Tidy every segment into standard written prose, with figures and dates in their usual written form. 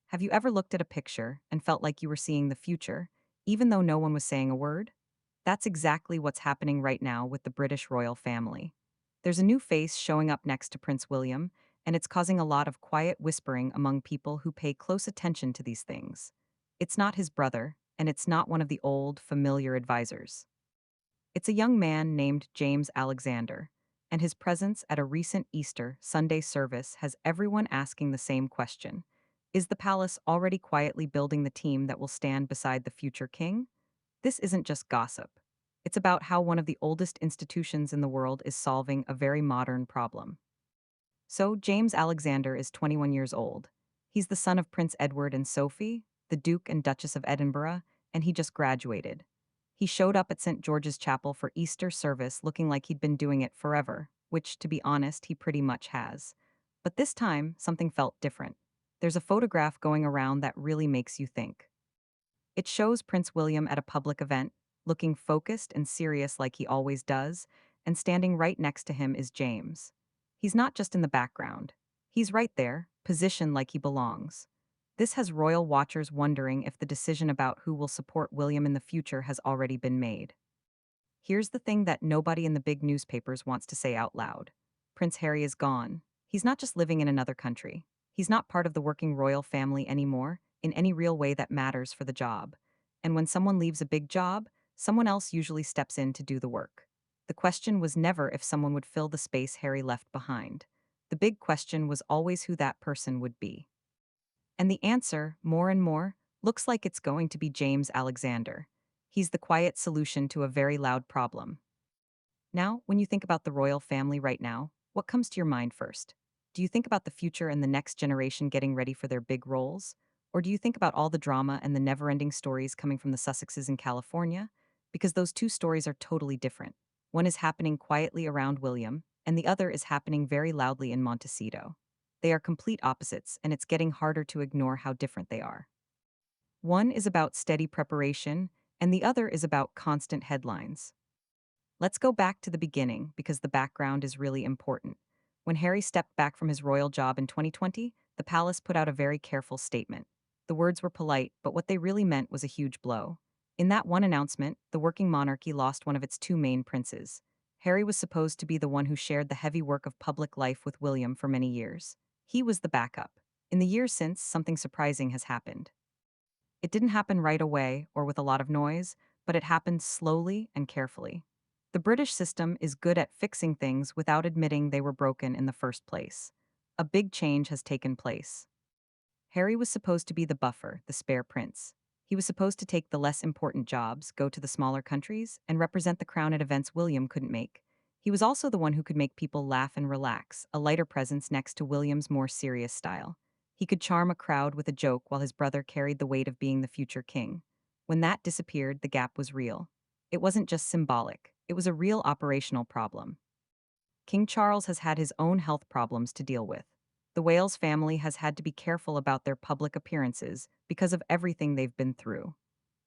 Have you ever looked at a picture and felt like you were seeing the future, even though no one was saying a word? That's exactly what's happening right now with the British royal family. There's a new face showing up next to Prince William, and it's causing a lot of quiet whispering among people who pay close attention to these things. It's not his brother, and it's not one of the old, familiar advisors. It's a young man named James Alexander, and his presence at a recent Easter Sunday service has everyone asking the same question. Is the palace already quietly building the team that will stand beside the future king? This isn't just gossip. It's about how one of the oldest institutions in the world is solving a very modern problem. So, James Alexander is 21 years old. He's the son of Prince Edward and Sophie, the Duke and Duchess of Edinburgh, and he just graduated. He showed up at St. George's Chapel for Easter service looking like he'd been doing it forever, which, to be honest, he pretty much has. But this time, something felt different. There's a photograph going around that really makes you think. It shows Prince William at a public event, looking focused and serious like he always does, and standing right next to him is James. He's not just in the background. He's right there, positioned like he belongs. This has royal watchers wondering if the decision about who will support William in the future has already been made. Here's the thing that nobody in the big newspapers wants to say out loud. Prince Harry is gone. He's not just living in another country. He's not part of the working royal family anymore, in any real way that matters for the job. And when someone leaves a big job, someone else usually steps in to do the work. The question was never if someone would fill the space Harry left behind. The big question was always who that person would be. And the answer, more and more, looks like it's going to be James Alexander. He's the quiet solution to a very loud problem. Now, when you think about the royal family right now, what comes to your mind first? Do you think about the future and the next generation getting ready for their big roles? Or do you think about all the drama and the never ending stories coming from the Sussexes in California? Because those two stories are totally different. One is happening quietly around William, and the other is happening very loudly in Montecito. They are complete opposites, and it's getting harder to ignore how different they are. One is about steady preparation, and the other is about constant headlines. Let's go back to the beginning because the background is really important. When Harry stepped back from his royal job in 2020, the palace put out a very careful statement. The words were polite, but what they really meant was a huge blow. In that one announcement, the working monarchy lost one of its two main princes. Harry was supposed to be the one who shared the heavy work of public life with William for many years. He was the backup. In the years since, something surprising has happened. It didn't happen right away or with a lot of noise, but it happened slowly and carefully. The British system is good at fixing things without admitting they were broken in the first place. A big change has taken place. Harry was supposed to be the buffer, the spare prince. He was supposed to take the less important jobs, go to the smaller countries, and represent the crown at events William couldn't make. He was also the one who could make people laugh and relax, a lighter presence next to William's more serious style. He could charm a crowd with a joke while his brother carried the weight of being the future king. When that disappeared, the gap was real. It wasn't just symbolic, it was a real operational problem. King Charles has had his own health problems to deal with. The Wales family has had to be careful about their public appearances because of everything they've been through.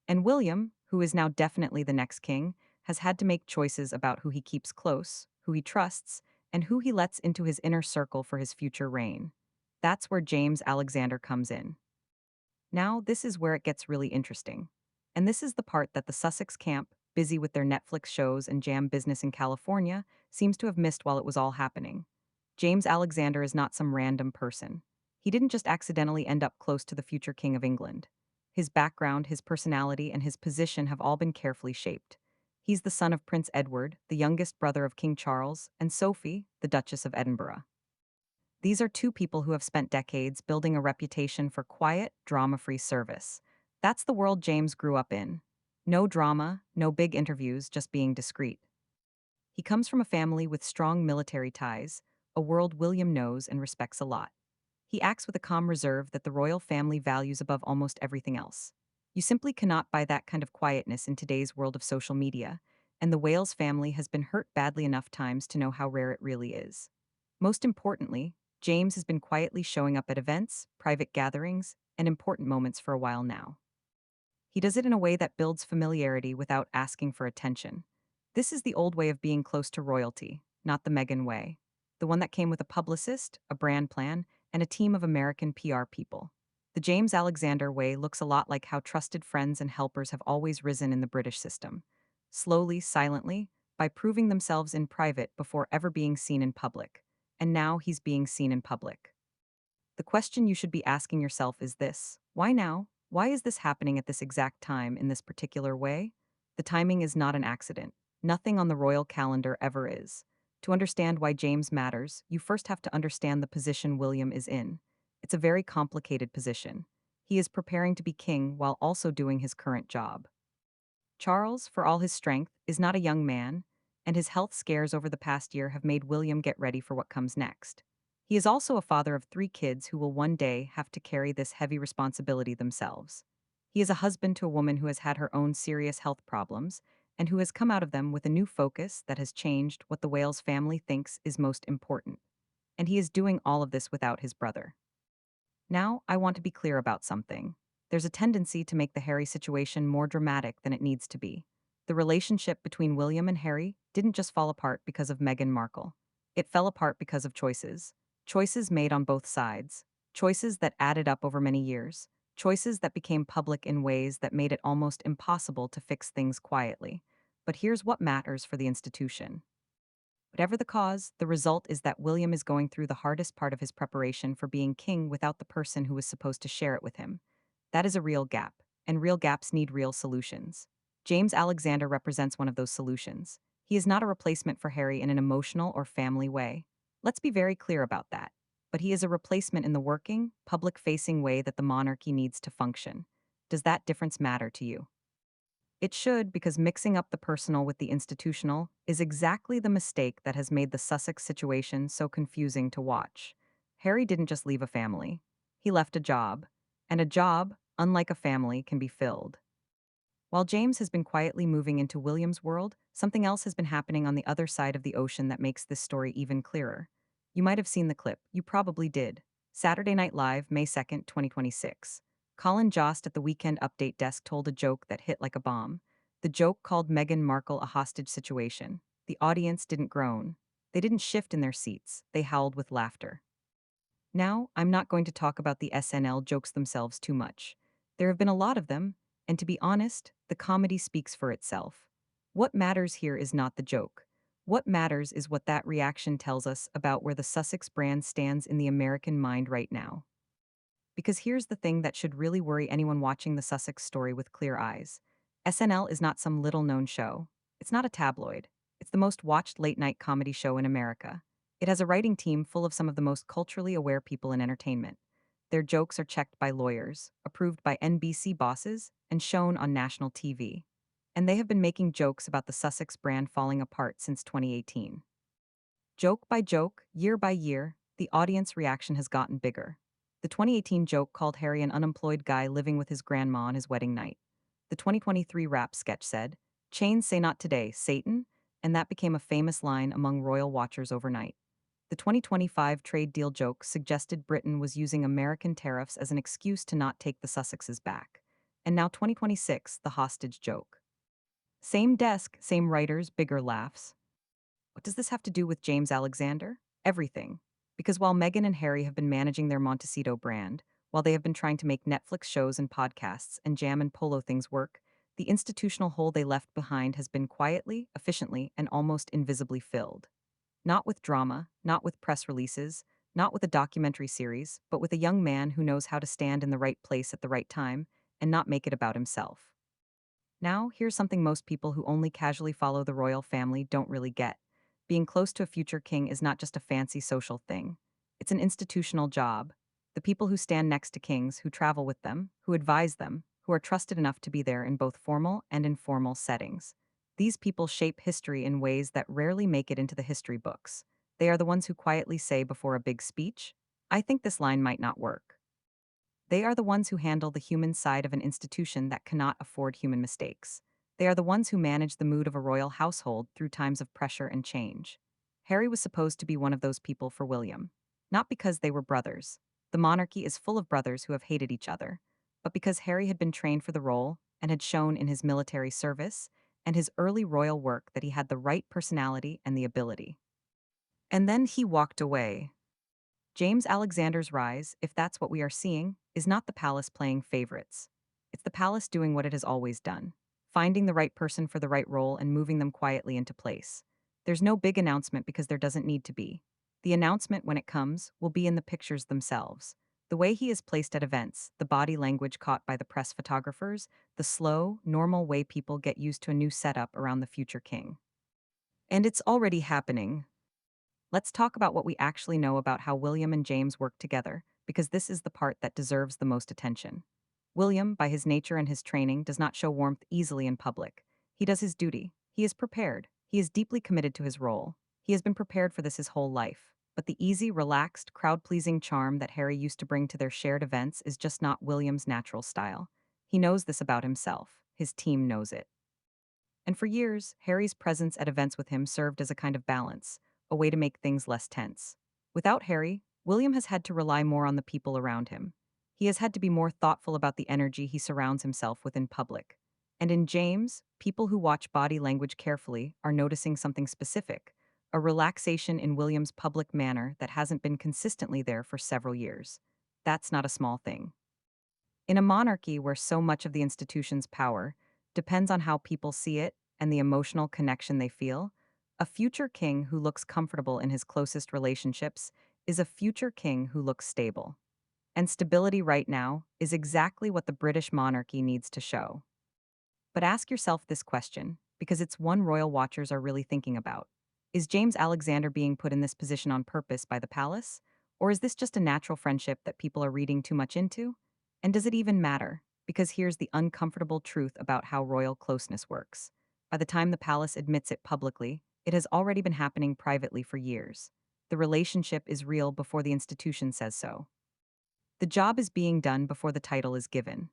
And William, who is now definitely the next king, has had to make choices about who he keeps close, who he trusts, and who he lets into his inner circle for his future reign. That's where James Alexander comes in. Now, this is where it gets really interesting. And this is the part that the Sussex camp, busy with their Netflix shows and jam business in California, seems to have missed while it was all happening. James Alexander is not some random person. He didn't just accidentally end up close to the future King of England. His background, his personality, and his position have all been carefully shaped. He's the son of Prince Edward, the youngest brother of King Charles, and Sophie, the Duchess of Edinburgh. These are two people who have spent decades building a reputation for quiet, drama-free service. That's the world James grew up in. No drama, no big interviews, just being discreet. He comes from a family with strong military ties, a world William knows and respects a lot. He acts with a calm reserve that the royal family values above almost everything else. You simply cannot buy that kind of quietness in today's world of social media, and the Wales family has been hurt badly enough times to know how rare it really is. Most importantly, James has been quietly showing up at events, private gatherings, and important moments for a while now. He does it in a way that builds familiarity without asking for attention. This is the old way of being close to royalty, not the Meghan way. The one that came with a publicist, a brand plan, and a team of American PR people. The James Alexander way looks a lot like how trusted friends and helpers have always risen in the British system. Slowly, silently, by proving themselves in private before ever being seen in public. And now he's being seen in public. The question you should be asking yourself is this: why now? Why is this happening at this exact time in this particular way? The timing is not an accident. Nothing on the royal calendar ever is. To understand why James matters, you first have to understand the position William is in. It's a very complicated position. He is preparing to be king while also doing his current job. Charles, for all his strength, is not a young man, and his health scares over the past year have made William get ready for what comes next. He is also a father of 3 kids who will one day have to carry this heavy responsibility themselves. He is a husband to a woman who has had her own serious health problems and who has come out of them with a new focus that has changed what the Wales family thinks is most important. And he is doing all of this without his brother. Now, I want to be clear about something. There's a tendency to make the Harry situation more dramatic than it needs to be. The relationship between William and Harry didn't just fall apart because of Meghan Markle. It fell apart because of choices. Choices made on both sides. Choices that added up over many years. Choices that became public in ways that made it almost impossible to fix things quietly. But here's what matters for the institution. Whatever the cause, the result is that William is going through the hardest part of his preparation for being king without the person who was supposed to share it with him. That is a real gap, and real gaps need real solutions. James Alexander represents one of those solutions. He is not a replacement for Harry in an emotional or family way. Let's be very clear about that. But he is a replacement in the working, public facing way that the monarchy needs to function. Does that difference matter to you? It should, because mixing up the personal with the institutional is exactly the mistake that has made the Sussex situation so confusing to watch. Harry didn't just leave a family, he left a job. And a job, unlike a family, can be filled. While James has been quietly moving into William's world, something else has been happening on the other side of the ocean that makes this story even clearer. You might have seen the clip, you probably did. Saturday Night Live, May 2nd, 2026. Colin Jost at the Weekend Update desk told a joke that hit like a bomb. The joke called Meghan Markle a hostage situation. The audience didn't groan. They didn't shift in their seats, they howled with laughter. Now, I'm not going to talk about the SNL jokes themselves too much. There have been a lot of them, and to be honest, the comedy speaks for itself. What matters here is not the joke. What matters is what that reaction tells us about where the Sussex brand stands in the American mind right now. Because here's the thing that should really worry anyone watching the Sussex story with clear eyes. SNL is not some little known show. It's not a tabloid. It's the most watched late night comedy show in America. It has a writing team full of some of the most culturally aware people in entertainment. Their jokes are checked by lawyers, approved by NBC bosses, and shown on national TV. And they have been making jokes about the Sussex brand falling apart since 2018. Joke by joke, year by year, the audience reaction has gotten bigger. The 2018 joke called Harry an unemployed guy living with his grandma on his wedding night. The 2023 rap sketch said, "Chains say not today, Satan," and that became a famous line among royal watchers overnight. The 2025 trade deal joke suggested Britain was using American tariffs as an excuse to not take the Sussexes back. And now 2026, the hostage joke. Same desk, same writers, bigger laughs. What does this have to do with James Alexander? Everything. Because while Meghan and Harry have been managing their Montecito brand, while they have been trying to make Netflix shows and podcasts and jam and polo things work, the institutional hole they left behind has been quietly, efficiently, and almost invisibly filled. Not with drama, not with press releases, not with a documentary series, but with a young man who knows how to stand in the right place at the right time and not make it about himself. Now, here's something most people who only casually follow the royal family don't really get. Being close to a future king is not just a fancy social thing. It's an institutional job. The people who stand next to kings, who travel with them, who advise them, who are trusted enough to be there in both formal and informal settings. These people shape history in ways that rarely make it into the history books. They are the ones who quietly say before a big speech, "I think this line might not work." They are the ones who handle the human side of an institution that cannot afford human mistakes. They are the ones who manage the mood of a royal household through times of pressure and change. Harry was supposed to be one of those people for William. Not because they were brothers. The monarchy is full of brothers who have hated each other. But because Harry had been trained for the role and had shown in his military service and his early royal work that he had the right personality and the ability. And then he walked away. James Alexander's rise, if that's what we are seeing, is not the palace playing favorites. It's the palace doing what it has always done, finding the right person for the right role and moving them quietly into place. There's no big announcement because there doesn't need to be. The announcement, when it comes, will be in the pictures themselves. The way he is placed at events, the body language caught by the press photographers, the slow, normal way people get used to a new setup around the future king. And it's already happening. Let's talk about what we actually know about how William and James work together, because this is the part that deserves the most attention. William, by his nature and his training, does not show warmth easily in public. He does his duty. He is prepared. He is deeply committed to his role. He has been prepared for this his whole life. But the easy, relaxed, crowd-pleasing charm that Harry used to bring to their shared events is just not William's natural style. He knows this about himself. His team knows it. And for years, Harry's presence at events with him served as a kind of balance, a way to make things less tense. Without Harry, William has had to rely more on the people around him. He has had to be more thoughtful about the energy he surrounds himself with in public. And in James, people who watch body language carefully are noticing something specific, a relaxation in William's public manner that hasn't been consistently there for several years. That's not a small thing. In a monarchy where so much of the institution's power depends on how people see it and the emotional connection they feel, a future king who looks comfortable in his closest relationships is a future king who looks stable. And stability right now is exactly what the British monarchy needs to show. But ask yourself this question, because it's one royal watchers are really thinking about. Is James Alexander being put in this position on purpose by the palace? Or is this just a natural friendship that people are reading too much into? And does it even matter? Because here's the uncomfortable truth about how royal closeness works. By the time the palace admits it publicly, it has already been happening privately for years. The relationship is real before the institution says so. The job is being done before the title is given.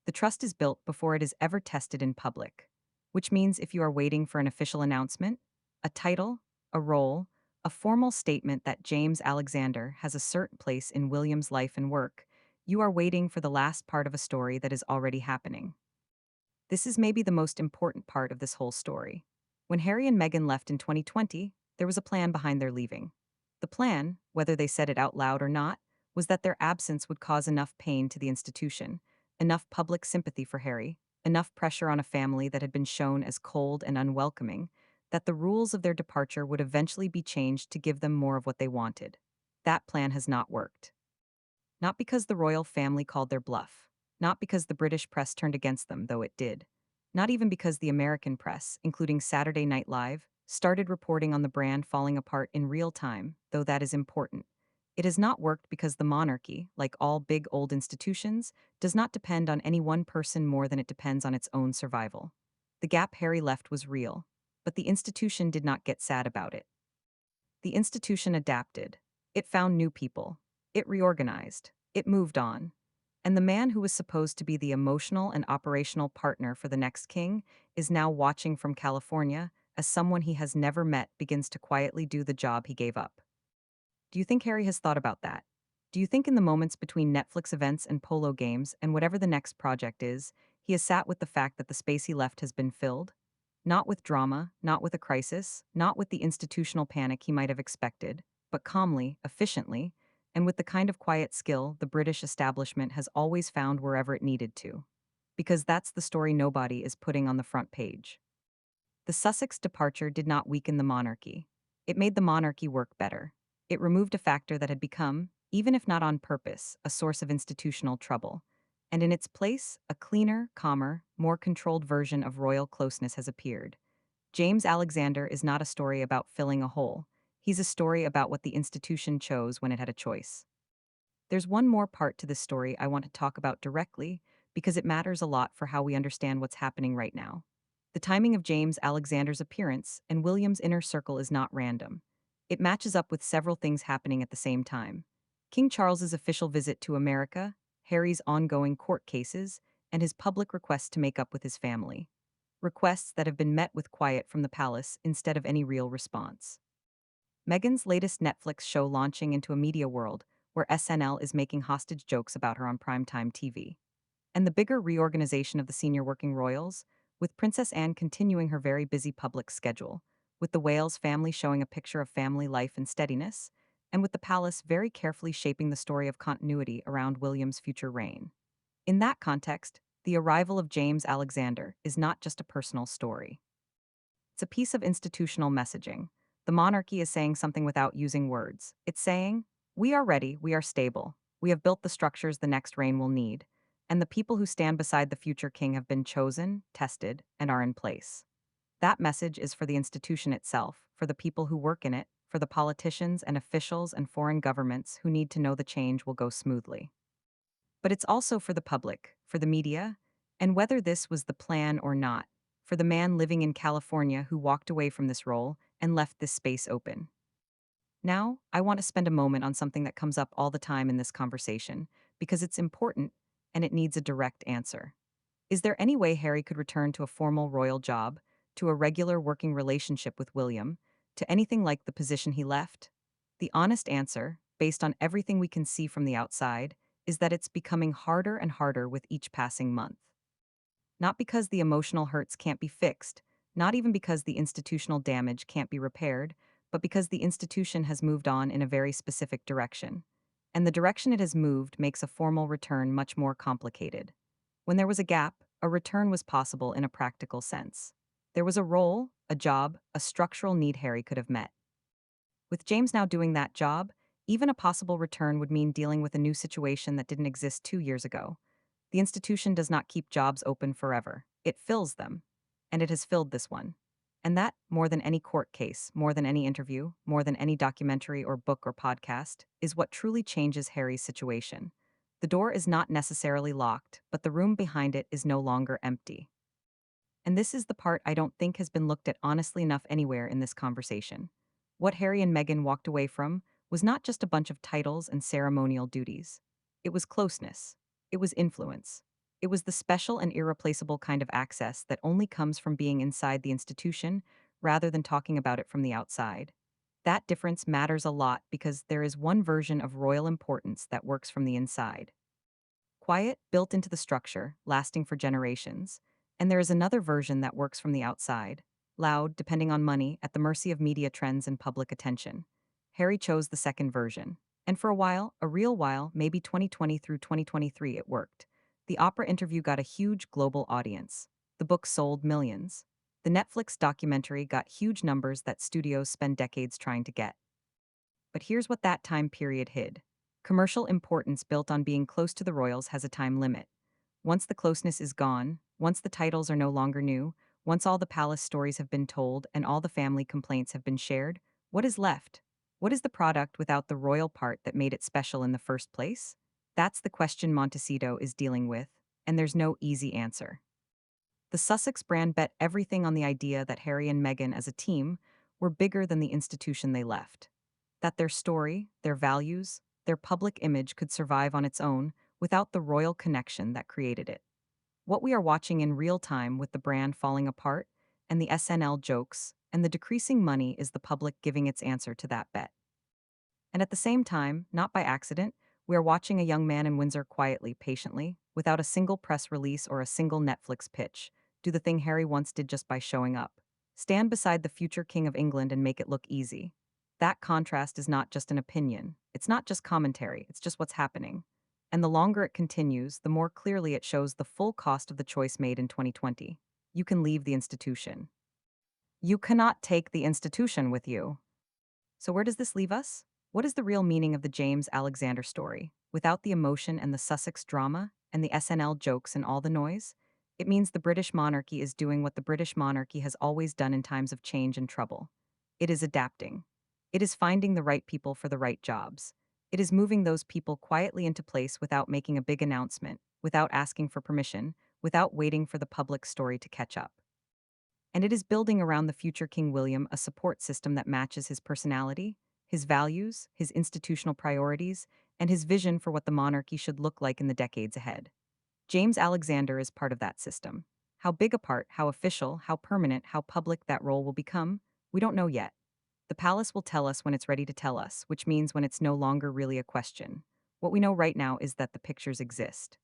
The trust is built before it is ever tested in public. Which means if you are waiting for an official announcement, a title, a role, a formal statement that James Alexander has a certain place in William's life and work, you are waiting for the last part of a story that is already happening. This is maybe the most important part of this whole story. When Harry and Meghan left in 2020, there was a plan behind their leaving. The plan, whether they said it out loud or not, was that their absence would cause enough pain to the institution, enough public sympathy for Harry, enough pressure on a family that had been shown as cold and unwelcoming, that the rules of their departure would eventually be changed to give them more of what they wanted. That plan has not worked. Not because the royal family called their bluff. Not because the British press turned against them, though it did. Not even because the American press, including Saturday Night Live, started reporting on the brand falling apart in real time, though that is important. It has not worked because the monarchy, like all big old institutions, does not depend on any one person more than it depends on its own survival. The gap Harry left was real, but the institution did not get sad about it. The institution adapted. It found new people. It reorganized. It moved on. And the man who was supposed to be the emotional and operational partner for the next king is now watching from California as someone he has never met begins to quietly do the job he gave up. Do you think Harry has thought about that? Do you think in the moments between Netflix events and polo games and whatever the next project is, he has sat with the fact that the space he left has been filled? Not with drama, not with a crisis, not with the institutional panic he might have expected, but calmly, efficiently, and with the kind of quiet skill the British establishment has always found wherever it needed to. Because that's the story nobody is putting on the front page. The Sussex departure did not weaken the monarchy. It made the monarchy work better. It removed a factor that had become, even if not on purpose, a source of institutional trouble. And in its place, a cleaner, calmer, more controlled version of royal closeness has appeared. James Alexander is not a story about filling a hole. He's a story about what the institution chose when it had a choice. There's one more part to this story I want to talk about directly because it matters a lot for how we understand what's happening right now. The timing of James Alexander's appearance and William's inner circle is not random. It matches up with several things happening at the same time. King Charles's official visit to America, Harry's ongoing court cases, and his public request to make up with his family. Requests that have been met with quiet from the palace instead of any real response. Meghan's latest Netflix show launching into a media world where SNL is making hostage jokes about her on primetime TV. And the bigger reorganization of the senior working royals, with Princess Anne continuing her very busy public schedule, with the Wales family showing a picture of family life and steadiness, and with the palace very carefully shaping the story of continuity around William's future reign. In that context, the arrival of James Alexander is not just a personal story. It's a piece of institutional messaging. The monarchy is saying something without using words. It's saying, we are ready, we are stable, we have built the structures the next reign will need, and the people who stand beside the future king have been chosen, tested, and are in place. That message is for the institution itself, for the people who work in it, for the politicians and officials and foreign governments who need to know the change will go smoothly. But it's also for the public, for the media, and whether this was the plan or not, for the man living in California who walked away from this role and left this space open. Now, I want to spend a moment on something that comes up all the time in this conversation, because it's important and it needs a direct answer. Is there any way Harry could return to a formal royal job, to a regular working relationship with William, to anything like the position he left? The honest answer, based on everything we can see from the outside, is that it's becoming harder and harder with each passing month. Not because the emotional hurts can't be fixed, not even because the institutional damage can't be repaired, but because the institution has moved on in a very specific direction. And the direction it has moved makes a formal return much more complicated. When there was a gap, a return was possible in a practical sense. There was a role, a job, a structural need Harry could have met. With James now doing that job, even a possible return would mean dealing with a new situation that didn't exist 2 years ago. The institution does not keep jobs open forever, it fills them. And it has filled this one. And that, more than any court case, more than any interview, more than any documentary or book or podcast, is what truly changes Harry's situation. The door is not necessarily locked, but the room behind it is no longer empty. And this is the part I don't think has been looked at honestly enough anywhere in this conversation. What Harry and Meghan walked away from was not just a bunch of titles and ceremonial duties. It was closeness. It was influence. It was the special and irreplaceable kind of access that only comes from being inside the institution rather than talking about it from the outside. That difference matters a lot because there is one version of royal importance that works from the inside. Quiet, built into the structure, lasting for generations. And there is another version that works from the outside. Loud, depending on money, at the mercy of media trends and public attention. Harry chose the second version. And for a while, a real while, maybe 2020 through 2023, it worked. The Oprah interview got a huge global audience. The book sold millions. The Netflix documentary got huge numbers that studios spend decades trying to get. But here's what that time period hid. Commercial importance built on being close to the royals has a time limit. Once the closeness is gone, once the titles are no longer new, once all the palace stories have been told and all the family complaints have been shared, what is left? What is the product without the royal part that made it special in the first place? That's the question Montecito is dealing with, and there's no easy answer. The Sussex brand bet everything on the idea that Harry and Meghan as a team were bigger than the institution they left. That their story, their values, their public image could survive on its own without the royal connection that created it. What we are watching in real time with the brand falling apart, and the SNL jokes, and the decreasing money is the public giving its answer to that bet. And at the same time, not by accident, we are watching a young man in Windsor quietly, patiently, without a single press release or a single Netflix pitch, do the thing Harry once did just by showing up. Stand beside the future King of England and make it look easy. That contrast is not just an opinion. It's not just commentary, it's just what's happening. And the longer it continues, the more clearly it shows the full cost of the choice made in 2020. You can leave the institution. You cannot take the institution with you. So where does this leave us? What is the real meaning of the James Alexander story? Without the emotion and the Sussex drama, and the SNL jokes and all the noise? It means the British monarchy is doing what the British monarchy has always done in times of change and trouble. It is adapting. It is finding the right people for the right jobs. It is moving those people quietly into place without making a big announcement, without asking for permission, without waiting for the public story to catch up. And it is building around the future King William a support system that matches his personality, his values, his institutional priorities, and his vision for what the monarchy should look like in the decades ahead. James Alexander is part of that system. How big a part, how official, how permanent, how public that role will become, we don't know yet. The palace will tell us when it's ready to tell us, which means when it's no longer really a question. What we know right now is that the pictures exist.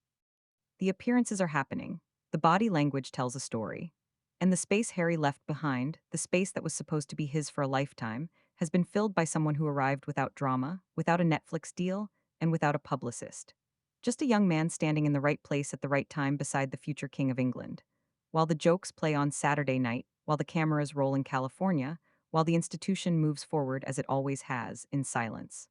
The appearances are happening. The body language tells a story. And the space Harry left behind, the space that was supposed to be his for a lifetime, has been filled by someone who arrived without drama, without a Netflix deal, and without a publicist. Just a young man standing in the right place at the right time beside the future King of England. While the jokes play on Saturday night, while the cameras roll in California, while the institution moves forward as it always has, in silence.